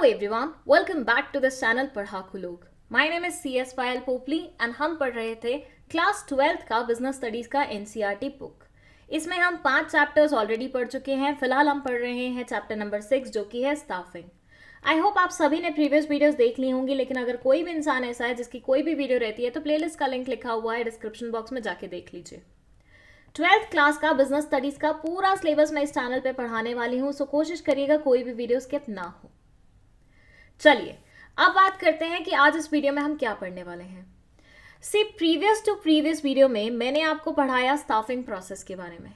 Hello everyone, welcome back to this channel पढ़ाकू लोग. My name is CS Payal Popli and हम पढ़ रहे थे क्लास 12th का बिजनेस स्टडीज का एनसीईआरटी बुक. इसमें हम 5 चैप्टर्स ऑलरेडी पढ़ चुके हैं. फिलहाल हम पढ़ रहे हैं चैप्टर नंबर 6 जो कि है स्टाफिंग. आई होप आप सभी ने प्रीवियस वीडियोस देख ली होंगी, लेकिन अगर कोई भी इंसान ऐसा है जिसकी कोई भी वीडियो रहती है तो प्लेलिस्ट का लिंक लिखा हुआ है डिस्क्रिप्शन बॉक्स में, जाके देख लीजिए. 12th क्लास का बिजनेस स्टडीज का पूरा सिलेबस मैं इस चैनल पे पढ़ाने वाली हूँ, सो कोशिश करिएगा कोई भी वीडियो स्किप ना हो. चलिए अब बात करते हैं कि आज इस वीडियो में हम क्या पढ़ने वाले हैं. सी प्रीवियस वीडियो में मैंने आपको पढ़ाया स्टाफिंग प्रोसेस के बारे में.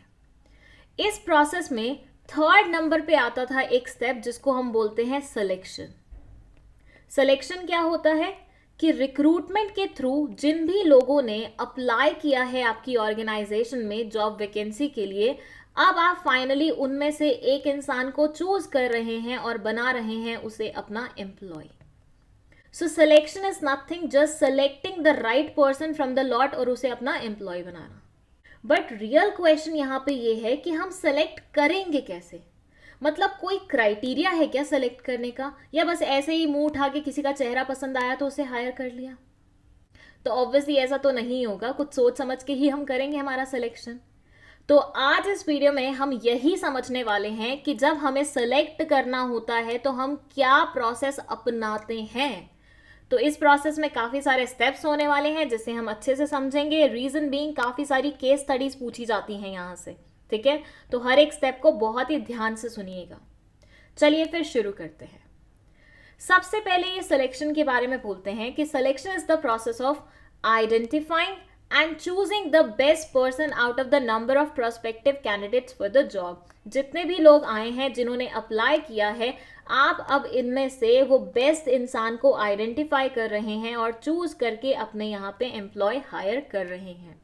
इस प्रोसेस में 3rd नंबर पे आता था एक स्टेप जिसको हम बोलते हैं सिलेक्शन. सिलेक्शन क्या होता है कि रिक्रूटमेंट के थ्रू जिन भी लोगों ने अप्लाई किया है आपकी ऑर्गेनाइजेशन में जॉब वैकेंसी के लिए, अब आप फाइनली उनमें से एक इंसान को चूज कर रहे हैं और बना रहे हैं उसे अपना employ. So selection is nothing just selecting the right person from the lot और उसे अपना एम्प्लॉय बनाना. बट रियल क्वेश्चन यहाँ पे ये है कि हम सेलेक्ट करेंगे कैसे. मतलब कोई क्राइटेरिया है क्या सेलेक्ट करने का, या बस ऐसे ही मुंह उठा के किसी का चेहरा पसंद आया तो उसे हायर कर लिया. तो ऑब्वियसली ऐसा तो नहीं होगा, कुछ सोच समझ के ही हम करेंगे हमारा सिलेक्शन. तो आज इस वीडियो में हम यही समझने वाले हैं कि जब हमें सेलेक्ट करना होता है तो हम क्या प्रोसेस अपनाते हैं. तो इस प्रोसेस में काफी सारे स्टेप्स होने वाले हैं जिसे हम अच्छे से समझेंगे. रीजन बीइंग काफी सारी केस स्टडीज पूछी जाती हैं यहां से, ठीक है. तो हर एक स्टेप को बहुत ही ध्यान से सुनिएगा. चलिए फिर शुरू करते हैं. सबसे पहले ये सिलेक्शन के बारे में बोलते हैं कि selection is the process of identifying and choosing the best person out of the number of prospective candidates for the job. जितने भी लोग आए हैं जिन्होंने अप्लाई किया है, आप अब इनमें से वो बेस्ट इंसान को आइडेंटिफाई कर रहे हैं और चूज करके अपने यहाँ पे एम्प्लॉय हायर कर रहे हैं.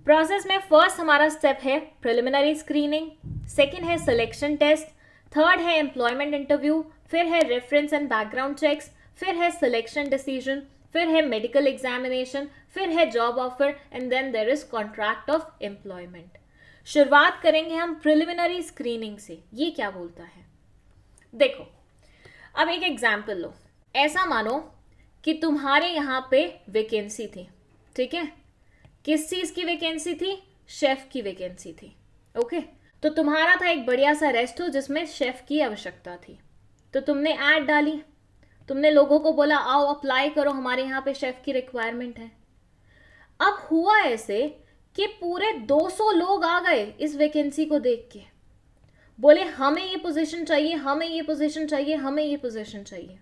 प्रोसेस में फर्स्ट हमारा स्टेप है प्रिलिमिनरी स्क्रीनिंग, सेकेंड है सिलेक्शन टेस्ट, थर्ड है एम्प्लॉयमेंट इंटरव्यू, फिर है रेफरेंस एंड बैकग्राउंड चेक्स, फिर है सिलेक्शन डिसीजन, फिर है मेडिकल एग्जामिनेशन, फिर है job offer and then there is contract of employment. शुरुआत करेंगे हम प्रिलिमिनरी स्क्रीनिंग से. ये क्या बोलता है, देखो अब एक एग्जाम्पल लो. ऐसा मानो कि तुम्हारे यहाँ पे वैकेंसी थी, ठीक है. किस चीज की वैकेंसी थी? शेफ की वैकेंसी थी. ओके, तो तुम्हारा था एक बढ़िया सा रेस्टोरेंट जिसमें शेफ की आवश्यकता थी. तो तुमने ऐड डाली, तुमने लोगों को बोला आओ अप्लाई करो, हमारे यहाँ पे शेफ की रिक्वायरमेंट है. अब हुआ ऐसे कि पूरे 200 लोग आ गए इस वैकेंसी को देख के, बोले हमें ये पोजीशन चाहिए, हमें ये पोजीशन चाहिए, हमें ये पोजीशन चाहिए.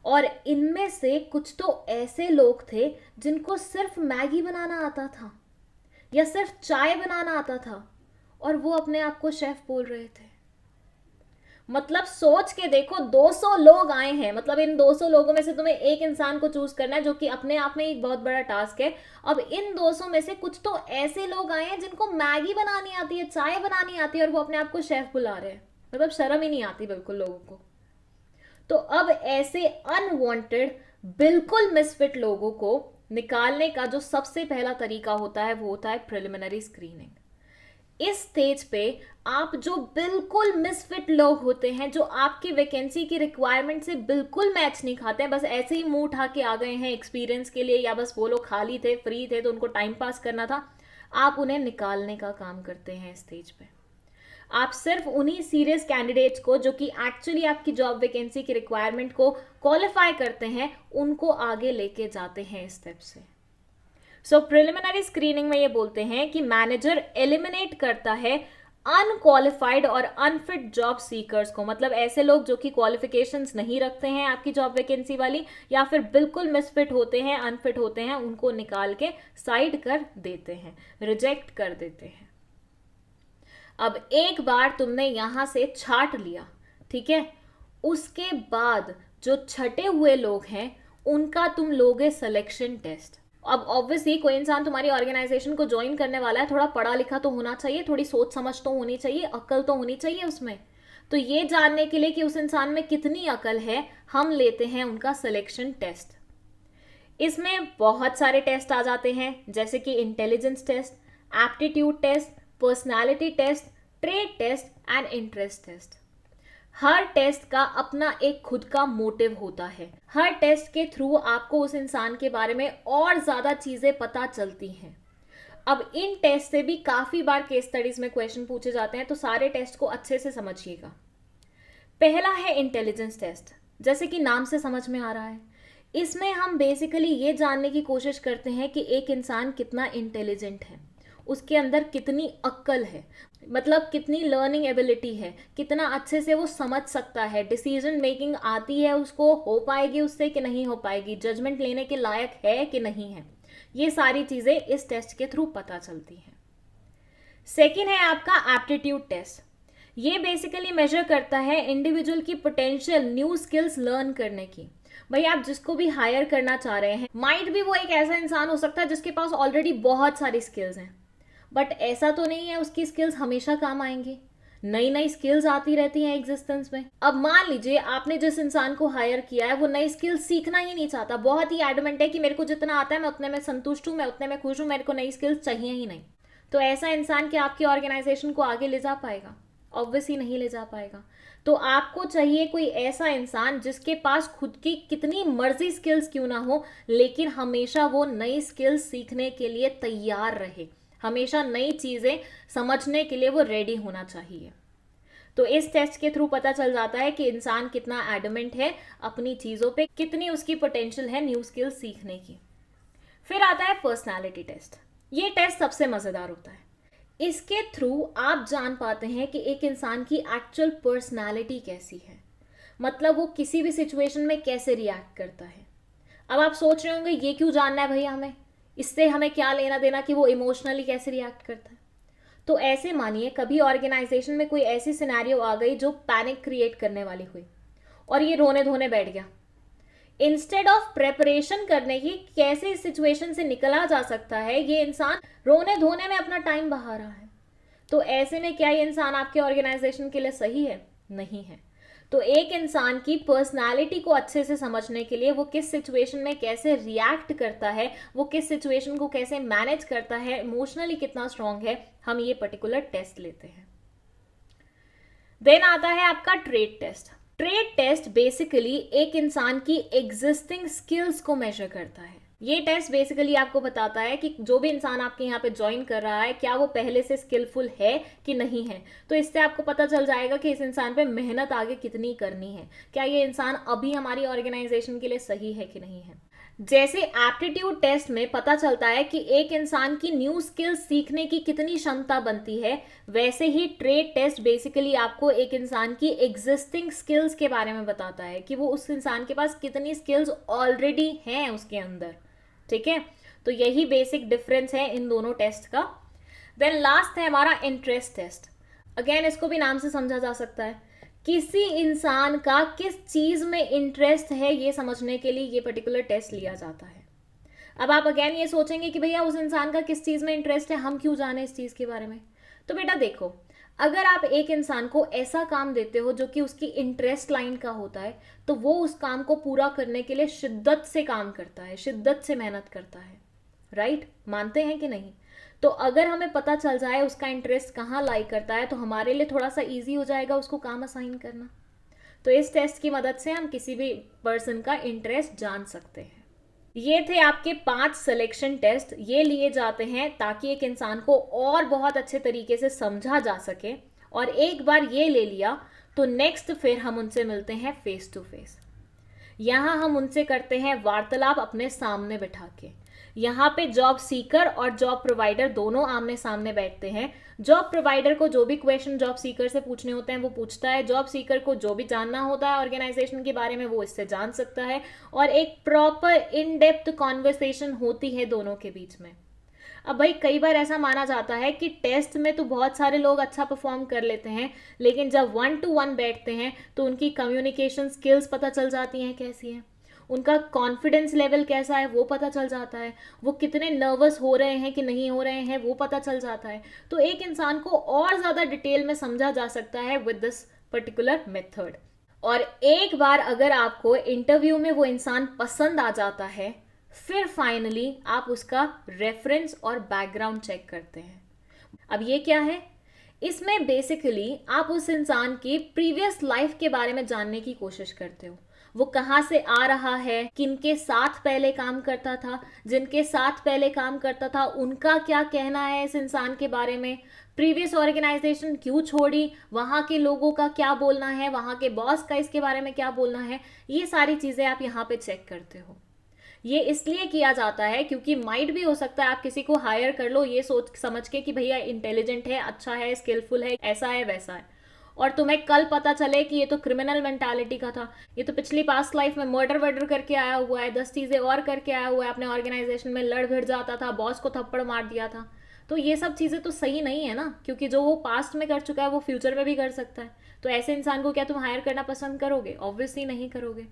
और इनमें से कुछ तो ऐसे लोग थे जिनको सिर्फ मैगी बनाना आता था या सिर्फ चाय बनाना आता था और वो अपने आप को शेफ बोल रहे थे. मतलब सोच के देखो, 200 लोग आए हैं, मतलब इन 200 लोगों में से तुम्हें एक इंसान को चूज करना है जो कि अपने आप में एक बहुत बड़ा टास्क है. अब इन 200 में से कुछ तो ऐसे लोग आए हैं जिनको मैगी बनानी आती है, चाय बनानी आती है और वो अपने आप को शेफ बुला रहे हैं. मतलब शर्म ही नहीं आती बिल्कुल लोगों को. तो अब ऐसे अनवांटेड बिल्कुल मिसफिट लोगों को निकालने का जो सबसे पहला तरीका होता है वो होता है प्रिलिमिनरी स्क्रीनिंग. इस स्टेज पे आप जो बिल्कुल मिसफिट लोग होते हैं, जो आपकी वैकेंसी की रिक्वायरमेंट से बिल्कुल मैच नहीं खाते हैं, बस ऐसे ही मुंह उठा के आ गए हैं एक्सपीरियंस के लिए, या बस वो लोग खाली थे, फ्री थे तो उनको टाइम पास करना था, आप उन्हें निकालने का काम करते हैं स्टेज पे. आप सिर्फ उन्हीं सीरियस कैंडिडेट्स को जो कि एक्चुअली आपकी जॉब वैकेंसी की रिक्वायरमेंट को क्वालिफाई करते हैं, उनको आगे लेके जाते हैं इस स्टेप से. सो प्रिलिमिनरी स्क्रीनिंग में ये बोलते हैं कि मैनेजर एलिमिनेट करता है अनक्वालिफाइड और अनफिट जॉब सीकर्स को. मतलब ऐसे लोग जो कि क्वालिफिकेशंस नहीं रखते हैं आपकी जॉब वैकेंसी वाली, या फिर बिल्कुल मिसफिट होते हैं, अनफिट होते हैं, उनको निकाल के साइड कर देते हैं, रिजेक्ट कर देते हैं. अब एक बार तुमने यहां से छाट लिया, ठीक है, उसके बाद जो छटे हुए लोग हैं उनका तुम लोगे सिलेक्शन टेस्ट. अब ऑब्वियसली कोई इंसान तुम्हारी ऑर्गेनाइजेशन को ज्वाइन करने वाला है, थोड़ा पढ़ा लिखा तो होना चाहिए, थोड़ी सोच समझ तो होनी चाहिए, अक्ल तो होनी चाहिए उसमें. तो ये जानने के लिए कि उस इंसान में कितनी अक्ल है, हम लेते हैं उनका सिलेक्शन टेस्ट. इसमें बहुत सारे टेस्ट आ जाते हैं, जैसे कि intelligence test, aptitude test, personality test, trade test and interest test. हर टेस्ट का अपना एक खुद का मोटिव होता है। हर टेस्ट के थ्रू आपको उस इंसान के बारे में और ज्यादा चीजें पता चलती हैं। अब इन टेस्ट से भी काफी बार केस स्टडीज में क्वेश्चन पूछे जाते हैं, तो सारे टेस्ट को अच्छे से समझिएगा। पहला है इंटेलिजेंस टेस्ट। जैसे कि नाम से समझ में आ रहा है, इसमें हम बेसिकली ये जानने की कोशिश करते हैं कि एक इंसान कितना इंटेलिजेंट है, उसके अंदर कितनी अक्ल है, मतलब कितनी लर्निंग एबिलिटी है, कितना अच्छे से वो समझ सकता है, डिसीजन मेकिंग आती है उसको, हो पाएगी उससे कि नहीं हो पाएगी, जजमेंट लेने के लायक है कि नहीं है। ये सारी चीजें इस टेस्ट के थ्रू पता चलती हैं। सेकेंड है आपका एप्टीट्यूड टेस्ट। ये बेसिकली मेजर करता है इंडिविजुअल की पोटेंशियल न्यू स्किल्स लर्न करने की। भाई आप जिसको भी हायर करना चाह रहे हैं, माइट भी वो एक ऐसा इंसान हो सकता है जिसके पास ऑलरेडी बहुत सारी स्किल्स हैं, बट ऐसा तो नहीं है उसकी स्किल्स हमेशा काम आएंगी। नई नई स्किल्स आती रहती हैं एग्जिस्टेंस में। अब मान लीजिए आपने जिस इंसान को हायर किया है वो नई स्किल्स सीखना ही नहीं चाहता, बहुत ही एडमेंट है कि मेरे को जितना आता है मैं उतने में संतुष्ट हूँ, मैं उतने में खुश हूँ, मेरे को नई स्किल्स चाहिए ही नहीं। तो ऐसा इंसान क्या आपकी ऑर्गेनाइजेशन को आगे ले जा पाएगा? ऑब्वियसली नहीं ले जा पाएगा। तो आपको चाहिए कोई ऐसा इंसान जिसके पास खुद की कितनी मर्जी स्किल्स क्यों ना हो, लेकिन हमेशा वो नई स्किल्स सीखने के लिए तैयार रहे, हमेशा नई चीजें समझने के लिए वो रेडी होना चाहिए। तो इस टेस्ट के थ्रू पता चल जाता है कि इंसान कितना एडमेंट है अपनी चीजों पे, कितनी उसकी पोटेंशियल है न्यू स्किल्स सीखने की। फिर आता है पर्सनालिटी टेस्ट। ये टेस्ट सबसे मजेदार होता है। इसके थ्रू आप जान पाते हैं कि एक इंसान की एक्चुअल पर्सनालिटी कैसी है, मतलब वो किसी भी सिचुएशन में कैसे रिएक्ट करता है। अब आप सोच रहे होंगे ये क्यों जानना है भैया हमें, इससे हमें क्या लेना देना कि वो इमोशनली कैसे रिएक्ट करता है। तो ऐसे मानिए कभी ऑर्गेनाइजेशन में कोई ऐसी सिनेरियो आ गई जो पैनिक क्रिएट करने वाली हुई और ये रोने धोने बैठ गया। इंस्टेड ऑफ प्रेपरेशन करने की कैसे इस सिचुएशन से निकला जा सकता है, ये इंसान रोने धोने में अपना टाइम बहा रहा है। तो ऐसे में क्या ये इंसान आपके ऑर्गेनाइजेशन के लिए सही है? नहीं है। तो एक इंसान की पर्सनालिटी को अच्छे से समझने के लिए वो किस सिचुएशन में कैसे रिएक्ट करता है, वो किस सिचुएशन को कैसे मैनेज करता है, इमोशनली कितना स्ट्रांग है, हम ये पर्टिकुलर टेस्ट लेते हैं। देन आता है आपका trait test. Trait test basically एक इंसान की एग्जिस्टिंग स्किल्स को मेजर करता है। ये टेस्ट बेसिकली आपको बताता है कि जो भी इंसान आपके यहाँ पे ज्वाइन कर रहा है क्या वो पहले से स्किलफुल है कि नहीं है। तो इससे आपको पता चल जाएगा कि इस इंसान पे मेहनत आगे कितनी करनी है, क्या ये इंसान अभी हमारी ऑर्गेनाइजेशन के लिए सही है कि नहीं है। जैसे एप्टीट्यूड टेस्ट में पता चलता है कि एक इंसान की न्यू स्किल्स सीखने की कितनी क्षमता बनती है, वैसे ही ट्रेट टेस्ट बेसिकली आपको एक इंसान की एग्जिस्टिंग स्किल्स के बारे में बताता है कि वो उस इंसान के पास कितनी स्किल्स ऑलरेडी हैं उसके अंदर। ठीक है, तो यही बेसिक डिफरेंस है इन दोनों टेस्ट का। देन लास्ट है हमारा इंटरेस्ट टेस्ट। अगेन इसको भी नाम से समझा जा सकता है, किसी इंसान का किस चीज में इंटरेस्ट है ये समझने के लिए ये पर्टिकुलर टेस्ट लिया जाता है। अब आप अगेन ये सोचेंगे कि भैया उस इंसान का किस चीज में इंटरेस्ट है, हम क्यों जाने इस चीज के बारे में। तो बेटा देखो, अगर आप एक इंसान को ऐसा काम देते हो जो कि उसकी इंटरेस्ट लाइन का होता है, तो वो उस काम को पूरा करने के लिए शिद्दत से काम करता है, शिद्दत से मेहनत करता है। राइट, मानते हैं कि नहीं? तो अगर हमें पता चल जाए उसका इंटरेस्ट कहाँ लाई करता है, तो हमारे लिए थोड़ा सा इजी हो जाएगा उसको काम असाइन करना। तो इस टेस्ट की मदद से हम किसी भी पर्सन का इंटरेस्ट जान सकते हैं। ये थे आपके 5 सिलेक्शन टेस्ट। ये लिए जाते हैं ताकि एक इंसान को और बहुत अच्छे तरीके से समझा जा सके, और एक बार ये ले लिया तो नेक्स्ट फिर हम उनसे मिलते हैं फेस टू फेस। यहाँ हम उनसे करते हैं वार्तालाप अपने सामने बिठा के। यहाँ पे जॉब सीकर और जॉब प्रोवाइडर दोनों आमने सामने बैठते हैं। जॉब प्रोवाइडर को जो भी क्वेश्चन जॉब सीकर से पूछने होते हैं वो पूछता है, जॉब सीकर को जो भी जानना होता है ऑर्गेनाइजेशन के बारे में वो इससे जान सकता है, और एक प्रॉपर इन डेप्थ कॉन्वर्सेशन होती है दोनों के बीच में। अब भाई कई बार ऐसा माना जाता है कि टेस्ट में तो बहुत सारे लोग अच्छा परफॉर्म कर लेते हैं, लेकिन जब 1 to 1 बैठते हैं तो उनकी कम्युनिकेशन स्किल्स पता चल जाती हैं कैसी हैं, उनका कॉन्फिडेंस लेवल कैसा है वो पता चल जाता है, वो कितने नर्वस हो रहे हैं कि नहीं हो रहे हैं वो पता चल जाता है। तो एक इंसान को और ज़्यादा डिटेल में समझा जा सकता है विद दिस पर्टिकुलर मेथड। और एक बार अगर आपको इंटरव्यू में वो इंसान पसंद आ जाता है, फिर फाइनली आप उसका रेफरेंस और बैकग्राउंड चेक करते हैं। अब ये क्या है? इसमें बेसिकली आप उस इंसान की प्रीवियस लाइफ के बारे में जानने की कोशिश करते हो। वो कहाँ से आ रहा है, किनके साथ पहले काम करता था, जिनके साथ पहले काम करता था उनका क्या कहना है इस इंसान के बारे में, प्रीवियस ऑर्गेनाइजेशन क्यों छोड़ी, वहाँ के लोगों का क्या बोलना है, वहाँ के बॉस का इसके बारे में क्या बोलना है। ये सारी चीज़ें आप यहाँ पे चेक करते हो। ये इसलिए किया जाता है क्योंकि माइट भी हो सकता है आप किसी को हायर कर लो ये सोच समझ के कि भैया इंटेलिजेंट है, अच्छा है, स्किलफुल है, ऐसा है वैसा है, और तुम्हें कल पता चले कि ये तो क्रिमिनल मेंटालिटी का था, ये तो पिछली पास्ट लाइफ में मर्डर वर्डर करके आया हुआ है, 10 चीजें और करके आया हुआ है, अपने ऑर्गेनाइजेशन में लड़ भिड़ जाता था, बॉस को थप्पड़ मार दिया था। तो ये सब चीज़ें तो सही नहीं है ना, क्योंकि जो वो पास्ट में कर चुका है वो फ्यूचर में भी कर सकता है। तो ऐसे इंसान को क्या तुम हायर करना पसंद करोगे? ऑब्वियसली नहीं करोगे।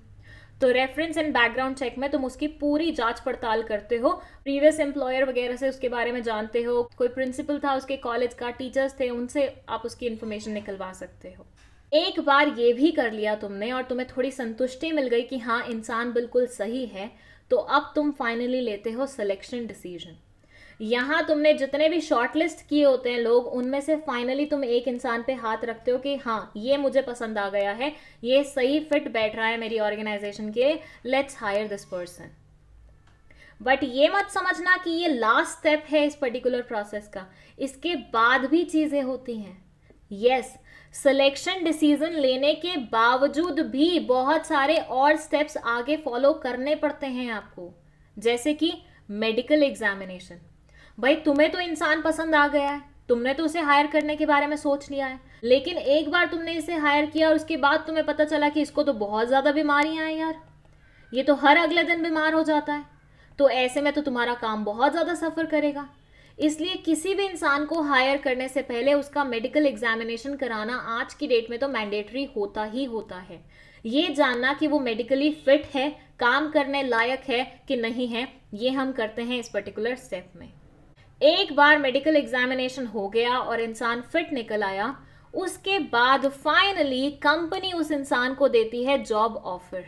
तो रेफरेंस एंड बैकग्राउंड चेक में तुम उसकी पूरी जांच पड़ताल करते हो, प्रीवियस एम्प्लॉयर वगैरह से उसके बारे में जानते हो, कोई प्रिंसिपल था उसके कॉलेज का, टीचर्स थे, उनसे आप उसकी इन्फॉर्मेशन निकलवा सकते हो। एक बार ये भी कर लिया तुमने और तुम्हें थोड़ी संतुष्टि मिल गई कि हाँ इंसान बिल्कुल सही है, तो अब तुम फाइनली लेते हो सिलेक्शन डिसीजन। यहाँ तुमने जितने भी शॉर्टलिस्ट किए होते हैं लोग, उनमें से फाइनली तुम एक इंसान पे हाथ रखते हो कि हाँ ये मुझे पसंद आ गया है, ये सही फिट बैठ रहा है मेरी ऑर्गेनाइजेशन के, let's hire this person. But ये मत समझना कि ये लास्ट स्टेप है इस पर्टिकुलर प्रोसेस का, इसके बाद भी चीजें होती हैं। यस, सिलेक्शन डिसीजन लेने के बावजूद भी बहुत सारे और स्टेप्स आगे फॉलो करने पड़ते हैं आपको, जैसे कि मेडिकल एग्जामिनेशन। भाई तुम्हें तो इंसान पसंद आ गया है, तुमने तो उसे हायर करने के बारे में सोच लिया है, लेकिन एक बार तुमने इसे हायर किया और उसके बाद तुम्हें पता चला कि इसको तो बहुत ज्यादा बीमारियां हैं यार, ये तो हर अगले दिन बीमार हो जाता है, तो ऐसे में तो तुम्हारा काम बहुत ज्यादा सफर करेगा। इसलिए किसी भी इंसान को हायर करने से पहले उसका मेडिकल एग्जामिनेशन कराना आज की डेट में तो मैंडेटरी होता ही होता है। ये जानना कि वो मेडिकली फिट है, काम करने लायक है कि नहीं है, ये हम करते हैं इस पर्टिकुलर स्टेप में। एक बार मेडिकल एग्जामिनेशन हो गया और इंसान फिट निकल आया, उसके बाद फाइनली कंपनी उस इंसान को देती है जॉब ऑफर।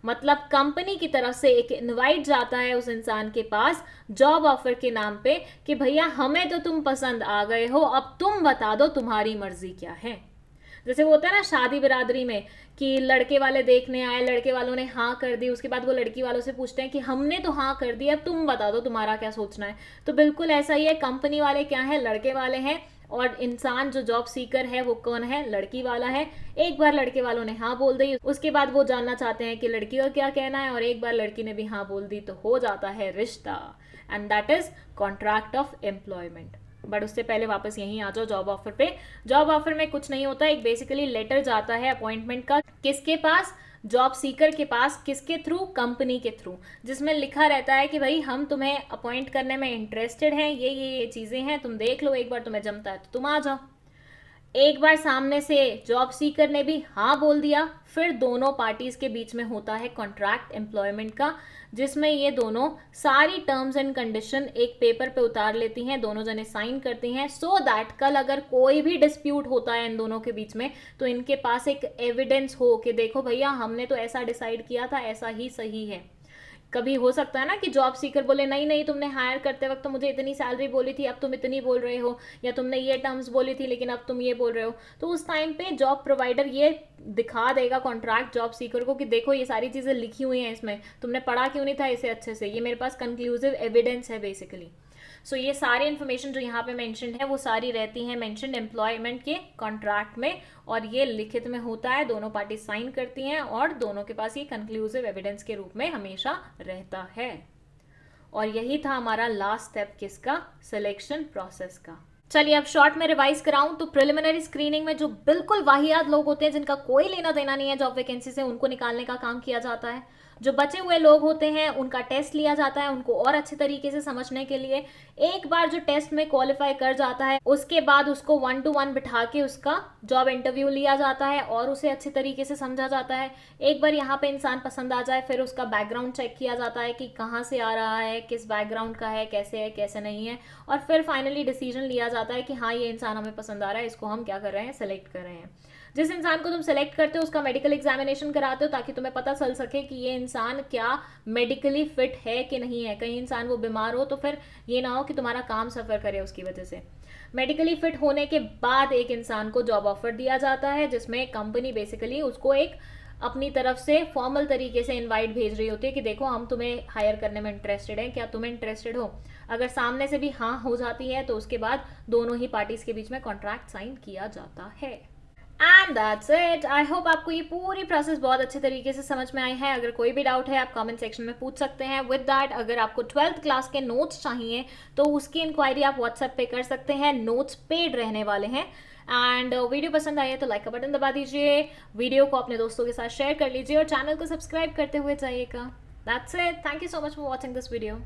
मतलब कंपनी की तरफ से एक इनवाइट जाता है उस इंसान के पास जॉब ऑफर के नाम पे कि भैया हमें तो तुम पसंद आ गए हो, अब तुम बता दो तुम्हारी मर्जी क्या है। जैसे वो होता है ना शादी बिरादरी में कि लड़के वाले देखने आए, लड़के वालों ने हाँ कर दी, उसके बाद वो लड़की वालों से पूछते हैं कि हमने तो हाँ कर दी, अब तुम बता दो तुम्हारा क्या सोचना है। तो बिल्कुल ऐसा ही है, कंपनी वाले क्या है, लड़के वाले हैं, और इंसान जो जॉब सीकर है वो कौन है, लड़की वाला है। एक बार लड़के वालों ने हाँ बोल दी, उसके बाद वो जानना चाहते हैं कि लड़की का क्या कहना है, और एक बार लड़की ने भी हाँ बोल दी तो हो जाता है रिश्ता, and that is contract of employment. But उससे पहले वापस यहीं आ जाओ जॉब ऑफर पे। जॉब ऑफर में कुछ नहीं होता, एक बेसिकली लेटर जाता है अपॉइंटमेंट का, किसके पास, जॉब सीकर के पास, किसके थ्रू, कंपनी के थ्रू, जिसमें लिखा रहता है कि भाई हम तुम्हें अपॉइंट करने में इंटरेस्टेड हैं, ये चीजें हैं, तुम देख लो, एक बार तुम्हें जमता है तो तुम आ जाओ। एक बार सामने से जॉब सीकर ने भी हाँ बोल दिया, फिर दोनों पार्टीज के बीच में होता है कॉन्ट्रैक्ट एम्प्लॉयमेंट का, जिसमें ये दोनों सारी टर्म्स एंड कंडीशन एक पेपर पे उतार लेती हैं, दोनों जने साइन करती हैं, सो दैट कल अगर कोई भी डिस्प्यूट होता है इन दोनों के बीच में तो इनके पास एक एविडेंस हो कि देखो भैया हमने तो ऐसा डिसाइड किया था, ऐसा ही सही है। कभी हो सकता है ना कि जॉब सीकर बोले नहीं नहीं तुमने हायर करते वक्त तो मुझे इतनी सैलरी बोली थी, अब तुम इतनी बोल रहे हो, या तुमने ये टर्म्स बोली थी लेकिन अब तुम ये बोल रहे हो। तो उस टाइम पे जॉब प्रोवाइडर ये दिखा देगा कॉन्ट्रैक्ट जॉब सीकर को कि देखो ये सारी चीज़ें लिखी हुई हैं इसमें, तुमने पढ़ा क्यों नहीं था इसे अच्छे से, ये मेरे पास कंक्लूसिव एविडेंस है बेसिकली। सो ये सारी इन्फॉर्मेशन जो यहाँ पे मेंशन्ड है वो सारी रहती हैं मेंशन्ड एम्प्लॉयमेंट के कॉन्ट्रैक्ट में, और ये लिखित में होता है, दोनों पार्टी साइन करती हैं और दोनों के पास ये कंक्लूसिव एविडेंस के रूप में हमेशा रहता है। और यही था हमारा लास्ट स्टेप किसका, सिलेक्शन प्रोसेस का। चलिए अब शॉर्ट में रिवाइज कराऊं तो प्रिलिमिनरी स्क्रीनिंग में जो बिल्कुल वाहियात लोग होते हैं जिनका कोई लेना देना नहीं है जॉब वैकेंसी से, उनको निकालने का काम किया जाता है। जो बचे हुए लोग होते हैं उनका टेस्ट लिया जाता है उनको और अच्छे तरीके से समझने के लिए। एक बार जो टेस्ट में क्वालिफाई कर जाता है उसके बाद उसको 1 to 1 बिठा के उसका जॉब इंटरव्यू लिया जाता है और उसे अच्छे तरीके से समझा जाता है। एक बार यहाँ पे इंसान पसंद आ जाए फिर उसका बैकग्राउंड चेक किया जाता है कि कहाँ से आ रहा है, किस बैकग्राउंड का है कैसे नहीं है, और फिर फाइनली डिसीजन लिया जाता है कि हाँ ये इंसान हमें पसंद आ रहा है, इसको हम क्या कर रहे हैं, सेलेक्ट कर रहे हैं। जिस इंसान को तुम सेलेक्ट करते हो उसका मेडिकल एग्जामिनेशन कराते हो ताकि तुम्हें पता चल सके कि ये इंसान क्या मेडिकली फिट है कि नहीं है। कहीं इंसान वो बीमार हो तो फिर ये ना हो कि तुम्हारा काम सफ़र करे उसकी वजह से। मेडिकली फिट होने के बाद एक इंसान को जॉब ऑफर दिया जाता है, जिसमें कंपनी बेसिकली उसको एक अपनी तरफ से फॉर्मल तरीके से इनवाइट भेज रही होती है कि देखो हम तुम्हें हायर करने में इंटरेस्टेड हैं, क्या तुम इंटरेस्टेड हो। अगर सामने से भी हाँ हो जाती है तो उसके बाद दोनों ही पार्टीज के बीच में कॉन्ट्रैक्ट साइन किया जाता है। And that's it. I hope आपको ये पूरी प्रोसेस बहुत अच्छे तरीके से समझ में आई है। अगर कोई भी डाउट है आप कमेंट सेक्शन में पूछ सकते हैं। विद दैट, अगर आपको 12th क्लास के नोट्स चाहिए तो उसकी इंक्वायरी आप व्हाट्सएप पे कर सकते हैं। नोट्स पेड रहने वाले हैं। एंड वीडियो पसंद आई है तो लाइक का बटन दबा दीजिए, वीडियो को अपने दोस्तों के साथ शेयर कर लीजिए और चैनल को सब्सक्राइब करते हुए जाइएगा। That's it. Thank you so much for watching this video.